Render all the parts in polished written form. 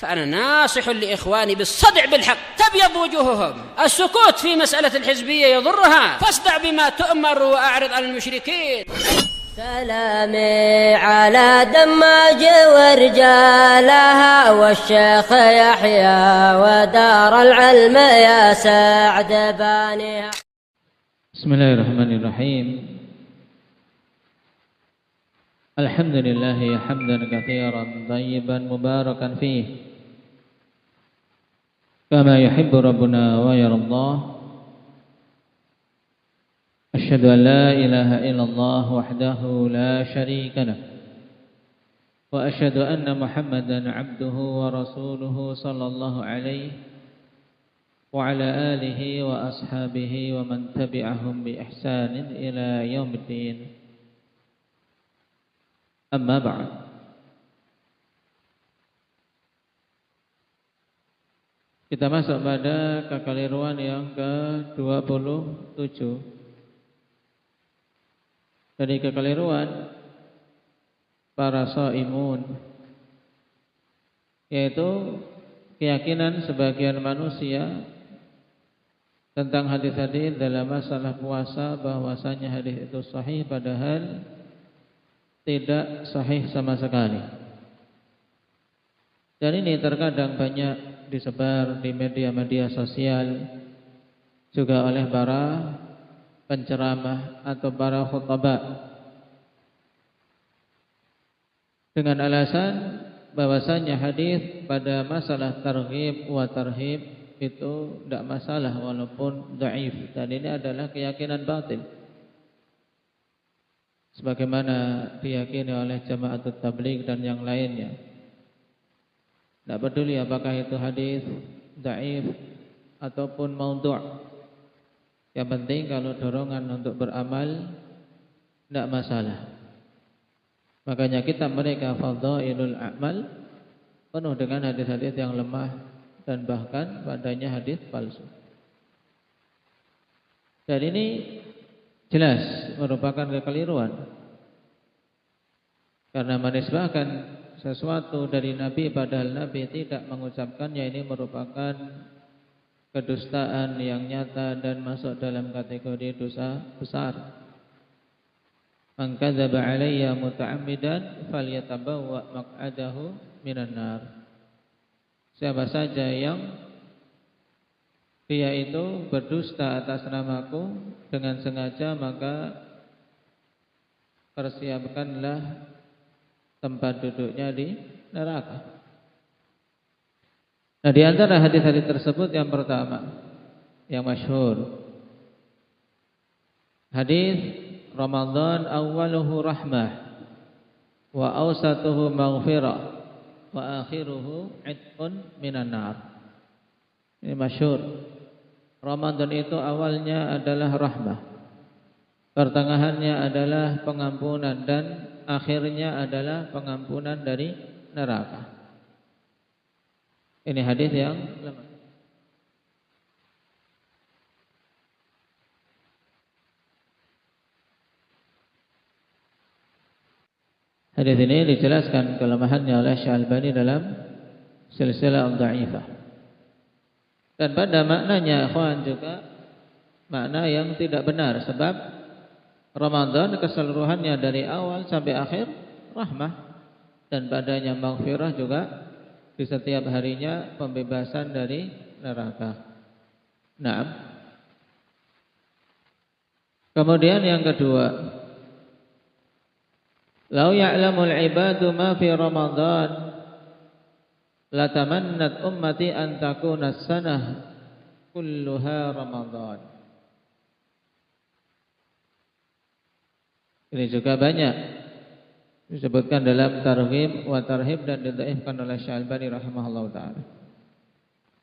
فأنا ناصح لإخواني بالصدع بالحق تبيض وجوههم. السكوت في مسألة الحزبية يضرها، فاصدع بما تؤمر وأعرض عن المشركين. سلامي على دماج ورجالها والشيخ يحيى ودار العلم يا سعد بانيها. بسم الله الرحمن الرحيم. الحمد لله حمدا كثيرا طيبا مباركا فيه كما يحب ربنا ويرضى. أشهد أن لا إله إلا الله وحده لا شريك له وأشهد أن محمدا عبده ورسوله صلى الله عليه وعلى آله وأصحابه ومن تبعهم بإحسان إلى يوم الدين. أما بعد. Kita masuk pada kekeliruan yang ke-27 dari kekeliruan para shaimun, yaitu keyakinan sebagian manusia tentang hadis-hadis dalam masalah puasa, bahwasanya hadis itu sahih padahal tidak sahih sama sekali. Dan ini terkadang banyak disebar di media-media sosial, juga oleh para penceramah atau para khutbah, dengan alasan bahwasanya hadis pada masalah targhib wa tarhib itu tidak masalah walaupun dhaif, dan ini adalah keyakinan batil sebagaimana diyakini oleh Jama'atut Tabligh dan yang lainnya. Tidak peduli apakah itu hadis dhaif ataupun maudhu'. Yang penting kalau dorongan untuk beramal tidak masalah. Makanya kitab mereka Fadhailul A'mal penuh dengan hadis-hadis yang lemah dan bahkan padanya hadis palsu. Dan ini jelas merupakan kekeliruan, karena menisbahkan sesuatu dari Nabi padahal Nabi tidak mengucapkannya, ini merupakan kedustaan yang nyata dan masuk dalam kategori dosa besar. Man kadzaba alayya muta'ammidan falyatabawwa maq'adahu minan nar. Siapa saja yang dia itu berdusta atas namaku dengan sengaja, maka persiapkanlah tempat duduknya di neraka. Nah, di antara hadis-hadis tersebut yang pertama, yang masyhur, hadis Ramadan awwaluhu rahmah wa awsatuhu maghfirah wa akhiruhu 'itqun minan nar. Ini masyhur. Ramadan itu awalnya adalah rahmah, pertengahannya adalah pengampunan, dan akhirnya adalah pengampunan dari neraka. Ini hadis yang lemah. Hadis ini dijelaskan kelemahannya oleh Syalbani dalam Silsilah Ad-Dha'ifah. Dan pada maknanya ikhwan juga makna yang tidak benar, sebab Ramadan keseluruhannya dari awal sampai akhir rahmah, dan padanya maghfirah juga di setiap harinya pembebasan dari neraka. Naam. Kemudian yang kedua, lau ya'lamul ibadu ma fi Ramadan latamannat ummati an takuna as-sanah kulluha Ramadan. Ini juga banyak disebutkan dalam Targhib wa Tarhib dan didhaifkan oleh Syalbani rahimahullahu taala.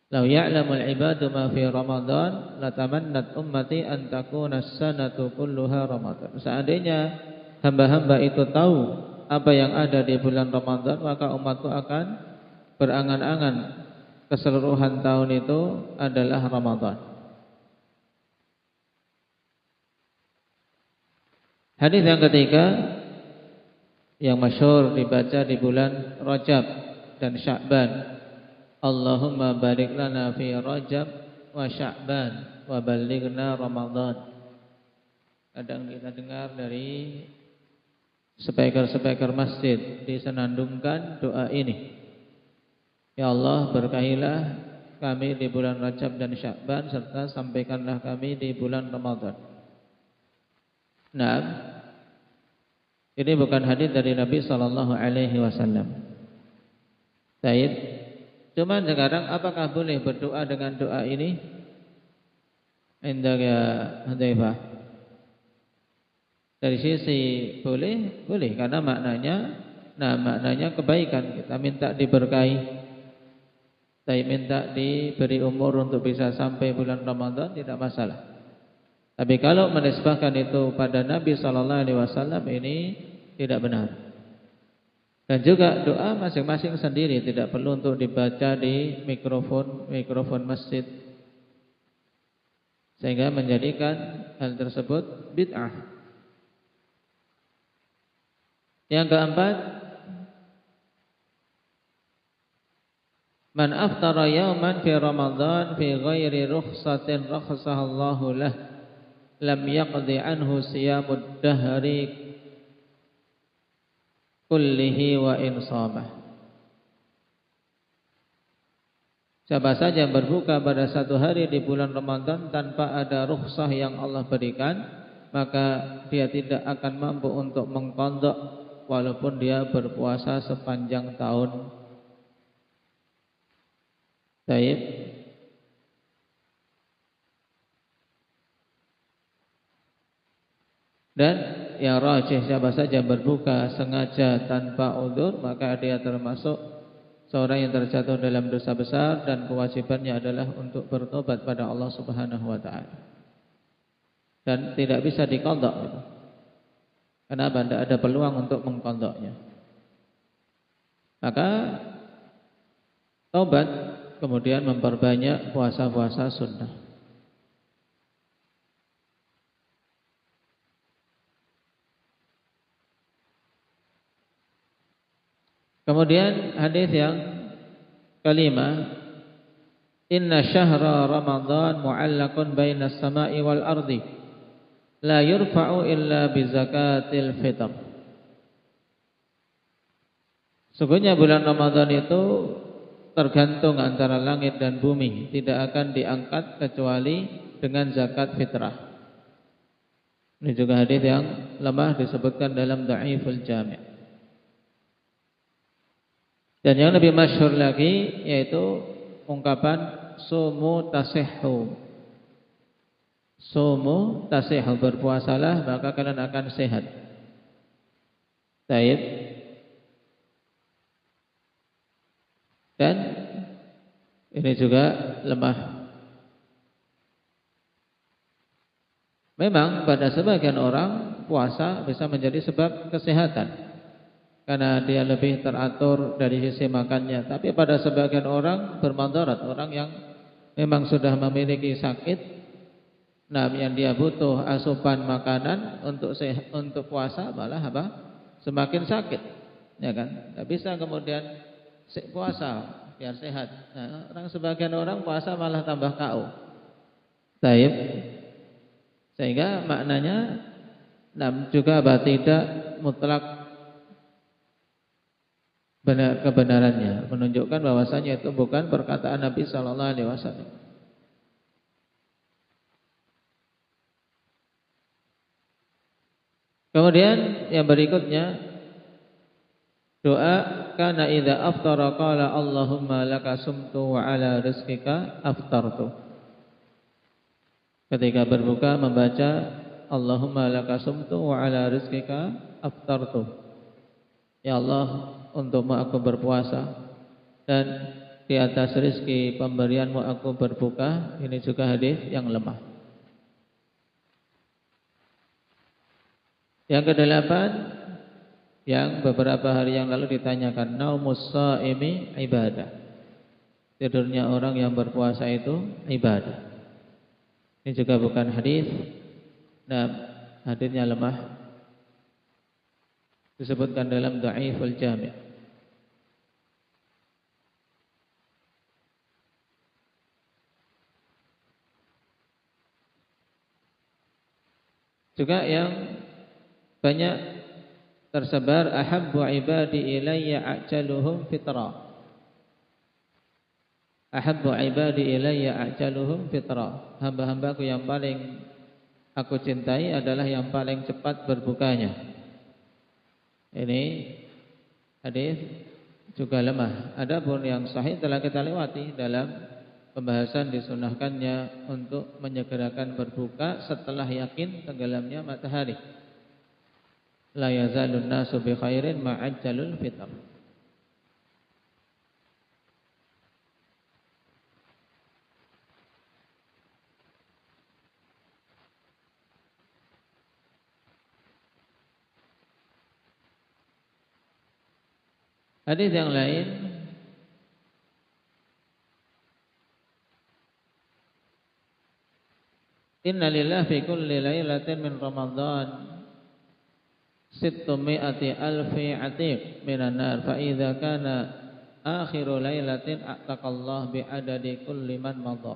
Lau ya'lamul ibadu ma fi Ramadan latamannat ummati an takuna as-sanatu kulluha Ramadan. Seandainya hamba-hamba itu tahu apa yang ada di bulan Ramadan, maka umatku akan berangan-angan keseluruhan tahun itu adalah Ramadan. Hadis yang ketiga yang masyhur dibaca di bulan Rajab dan Sya'ban, Allahumma barik lana fi Rajab wa Sya'ban wa ballighna Ramadan. Kadang kita dengar dari speaker-speaker masjid disenandungkan doa ini. Ya Allah, berkahilah kami di bulan Rajab dan Sya'ban serta sampaikanlah kami di bulan Ramadan. Nah, ini bukan hadis dari Nabi sallallahu alaihi wasallam. Baik. Cuman sekarang apakah boleh berdoa dengan doa ini? Indah ya Hudzaifah. Dari sisi boleh karena maknanya kebaikan. Kita minta diberkahi. Saya minta diberi umur untuk bisa sampai bulan Ramadan, tidak masalah. Tapi kalau menisbahkan itu pada Nabi sallallahu alaihi wasallam, ini tidak benar. Dan juga doa masing-masing sendiri, tidak perlu untuk dibaca di mikrofon masjid, sehingga menjadikan hal tersebut bid'ah. Yang keempat, man aftara yawman fi Ramadan fi ghairi rukhsatin rakhasahallahu lah lam yaqdi anhu siyamud dahri kullihi wa insabah. Siapa saja yang berbuka pada satu hari di bulan Ramadan tanpa ada rukhsah yang Allah berikan, maka dia tidak akan mampu untuk mengqadha walaupun dia berpuasa sepanjang tahun. Baik. Dan yang rajih, siapa saja berbuka sengaja tanpa udzur, maka dia termasuk seorang yang terjatuh dalam dosa besar dan kewajibannya adalah untuk bertobat pada Allah Subhanahu wa taala. Dan tidak bisa diqadha. Kenapa? Tidak ada peluang untuk mengqadhanya. Maka taubat, kemudian memperbanyak puasa-puasa sunnah. Kemudian hadis yang kelima, inna syahra Ramadan mu'allaqun bainas sama'i wal ardi la yurfa'u illa bi zakatil fitr. Sesungguhnya bulan Ramadan itu tergantung antara langit dan bumi, tidak akan diangkat kecuali dengan zakat fitrah. Ini juga hadis yang lemah, disebutkan dalam Dhaiful Jami'. Dan yang lebih masyhur lagi yaitu ungkapan sumu tasihhu. Sumu tasihhu, berpuasalah maka kalian akan sehat. Baik. Dan ini juga lemah. Memang pada sebagian orang puasa bisa menjadi sebab kesehatan, karena dia lebih teratur dari sisi makannya. Tapi pada sebagian orang bermadarat, orang yang memang sudah memiliki sakit, yang dia butuh asupan makanan untuk puasa, malah semakin sakit, ya kan? Tidak bisa kemudian puasa biar sehat. Nah, sebagian orang puasa malah tambah KO. Taib. Sehingga maknanya juga tidak mutlak benar kebenarannya, menunjukkan bahwasanya itu bukan perkataan Nabi sallallahu alaihi wasallam. Kemudian yang berikutnya, doa kana idza aftara qala Allahumma laka sumtu wa ala rizqika aftartu. Ketika berbuka membaca Allahumma laka sumtu wa ala rizqika aftartu. Ya Allah, untukmu aku berpuasa dan di atas rezeki pemberianmu aku berbuka. Ini juga hadis yang lemah. Yang kedelapan, yang beberapa hari yang lalu ditanyakan, naumus shaimi ibadah. Tidurnya orang yang berpuasa itu ibadah. Ini juga bukan hadis. Nah, hadisnya lemah. Disebutkan dalam Dhaiful Jami'. Juga yang banyak tersebar, ahabbu ibadi ilayya ajaluhum fitra. Ahabbu ibadi ilayya ajaluhum fitra. Hamba-hambaku yang paling aku cintai adalah yang paling cepat berbukanya. Ini hadis juga lemah. Adapun yang sahih telah kita lewati dalam pembahasan disunahkannya untuk menyegerakan berbuka setelah yakin tenggelamnya matahari. La yazalun nasu bi khairin ma'ajjalul fitr. Hadis yang lain, inna lillahi fi kulli lailatin min Ramadan 600 alfi atiq minan nar fa idza kana akhiru lailatin a'taqallahu bi adadi kulli man madha.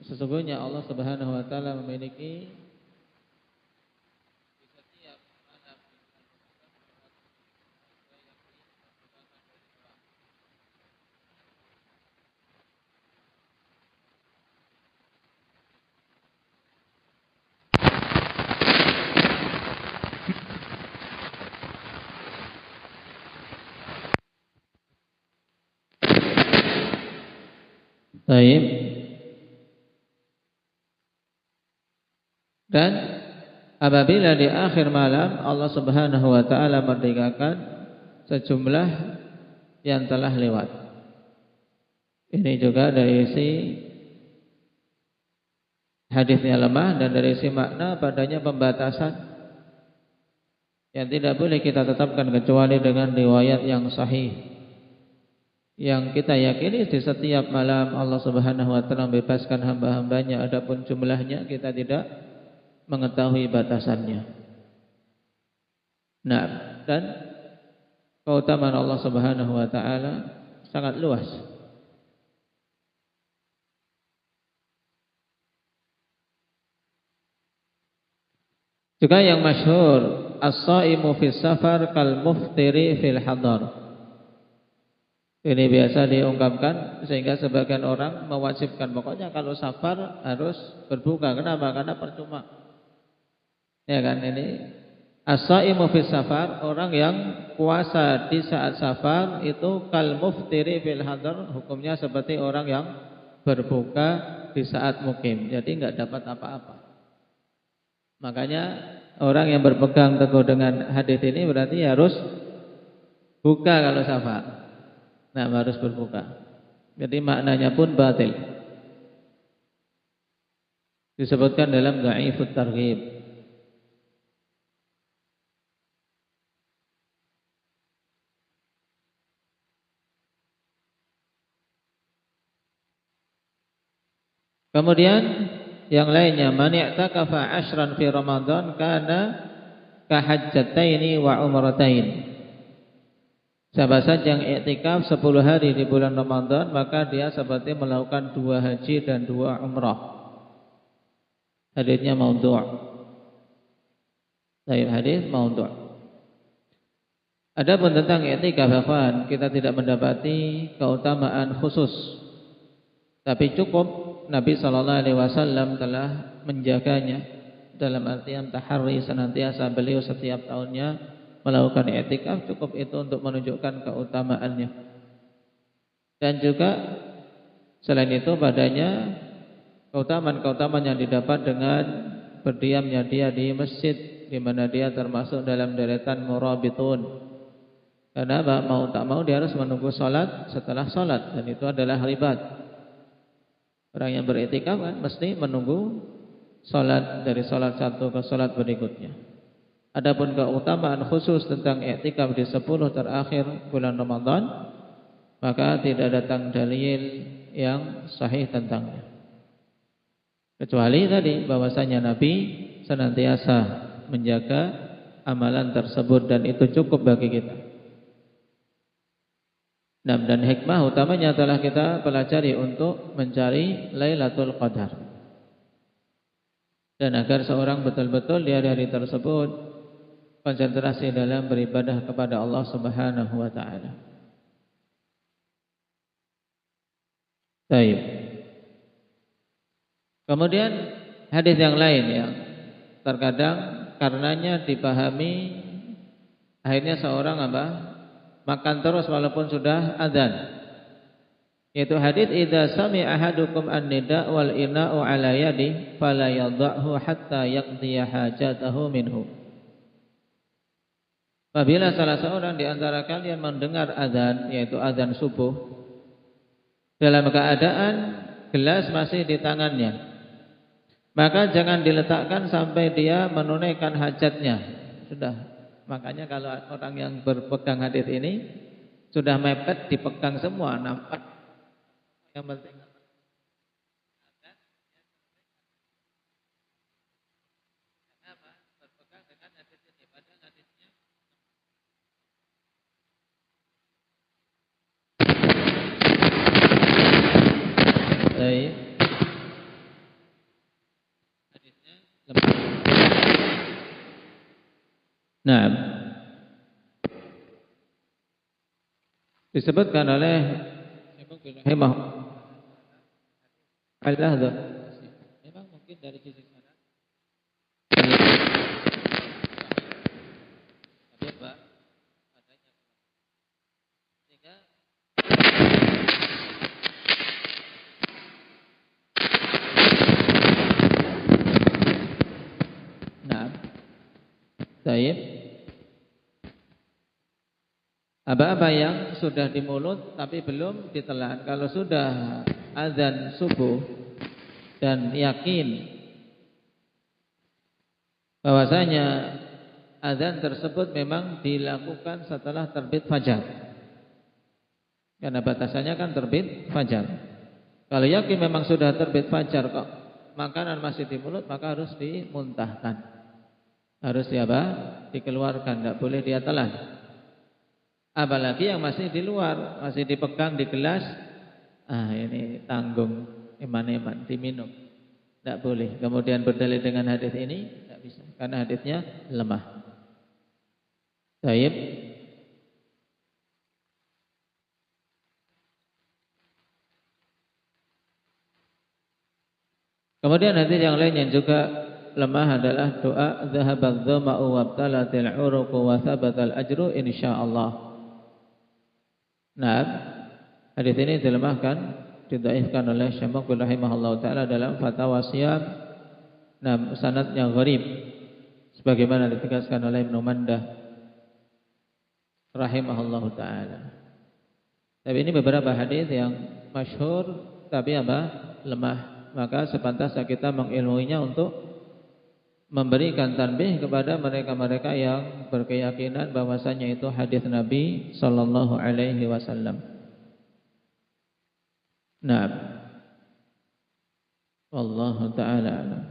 Sesungguhnya Allah Subhanahu wa taala memiliki Baik. Dan apabila di akhir malam Allah Subhanahu wa taala merdekakan sejumlah yang telah lewat. Ini juga dari sisi hadisnya lemah dan dari sisi makna padanya pembatasan yang tidak boleh kita tetapkan kecuali dengan riwayat yang sahih. Yang kita yakini di setiap malam Allah Subhanahu wa taala membebaskan hamba-hambanya, adapun jumlahnya kita tidak mengetahui batasannya. Nah, dan keutamaan Allah Subhanahu wa taala sangat luas. Juga yang masyhur, as-shaimu fis safar kal muftiri fil hadar. Ini biasa diungkapkan sehingga sebagian orang mewajibkan pokoknya kalau safar harus berbuka. Kenapa? Karena percuma. Ya kan, ini as-shaimu fis safar, orang yang puasa di saat safar itu kal muftiri fil hadar, hukumnya seperti orang yang berbuka di saat mukim. Jadi enggak dapat apa-apa. Makanya orang yang berpegang teguh dengan hadis ini berarti harus buka kalau safar. Nah, harus berbuka. Jadi maknanya pun batil. Disebutkan dalam Dhaifut Targhib. Kemudian yang lainnya, man i'takafa 'ashran fi Ramadan kana ka hajjataini wa umratain. Siapa saja yang i'tikaf 10 hari di bulan Ramadan, maka dia seperti melakukan 2 haji dan 2 umrah. Hadisnya maudhu'. Hadis maudhu'. Adapun tentang i'tikaf, kita tidak mendapati keutamaan khusus. Tapi cukup Nabi sallallahu alaihi wasallam telah menjaganya, dalam artian taharri, senantiasa beliau setiap tahunnya melakukan i'tikaf, cukup itu untuk menunjukkan keutamaannya. Dan juga selain itu padanya keutamaan-keutamaan yang didapat dengan berdiamnya dia di masjid, di mana dia termasuk dalam deretan murabitun. Karena mau tak mau dia harus menunggu salat setelah salat, dan itu adalah ribat. Orang yang beriktikaf kan mesti menunggu salat dari salat satu ke salat berikutnya. Adapun keutamaan khusus tentang i'tikaf di 10 terakhir bulan Ramadan, maka tidak datang dalil yang sahih tentangnya. Kecuali tadi bahwasanya Nabi senantiasa menjaga amalan tersebut dan itu cukup bagi kita. Nah, dan hikmah utamanya telah kita pelajari untuk mencari Lailatul Qadar. Dan agar seorang betul-betul di hari-hari tersebut konsentrasi dalam beribadah kepada Allah Subhanahu wa taala. Baik. Kemudian hadis yang lain yang terkadang karenanya dipahami akhirnya seorang makan terus walaupun sudah adzan. Yaitu hadis idza sami ahadukum an-nida wal ina'u ala yadi fala yadhahu hatta yaqdiya hajatahu minhu. Apabila salah seorang di antara kalian mendengar adzan yaitu adzan subuh dalam keadaan gelas masih di tangannya, maka jangan diletakkan sampai dia menunaikan hajatnya. Sudah. Makanya kalau orang yang berpegang hadis ini sudah mepet dipegang semua, nampak yang penting. Kenapa? Berpegang dengan hadis ini padahal hadisnya baik. Hadisnya lemah. Nah, disebutkan oleh Himah al-Lahdzah. Memang mungkin dari sisi sana. Tapi apa? Adanya. Sehingga nah, baik. Apa-apa yang sudah di mulut tapi belum ditelan. Kalau sudah azan subuh dan yakin bahwasanya azan tersebut memang dilakukan setelah terbit fajar. Karena batasannya kan terbit fajar. Kalau yakin memang sudah terbit fajar kok makanan masih di mulut, maka harus dimuntahkan. Harus dikeluarkan, tidak boleh dia telan. Apalagi yang masih di luar, masih dipegang di gelas, ini tanggung, eman-eman, diminum, tidak boleh. Kemudian berdalil dengan hadis ini, tidak bisa, karena hadisnya lemah. Baik. Kemudian hadis yang lain yang juga lemah adalah doa zahabadz dhama'u wabtalatil 'uruqu wa thabatal ajru insyaallah. Nah, hadis ini dilemahkan, didhaifkan oleh Syekh Muqbil rahimahullah taala dalam Fatwa Siyam. Nah, sanadnya gharib sebagaimana ditegaskan oleh Ibnu Mandah rahimahullah taala. Tapi ini beberapa hadis yang masyhur tapi lemah. Maka sepantasnya kita mengilmuinya untuk memberikan tanbih kepada mereka-mereka yang berkeyakinan bahwasanya itu hadis Nabi sallallahu alaihi wasallam. Nah, wallahu taala alam.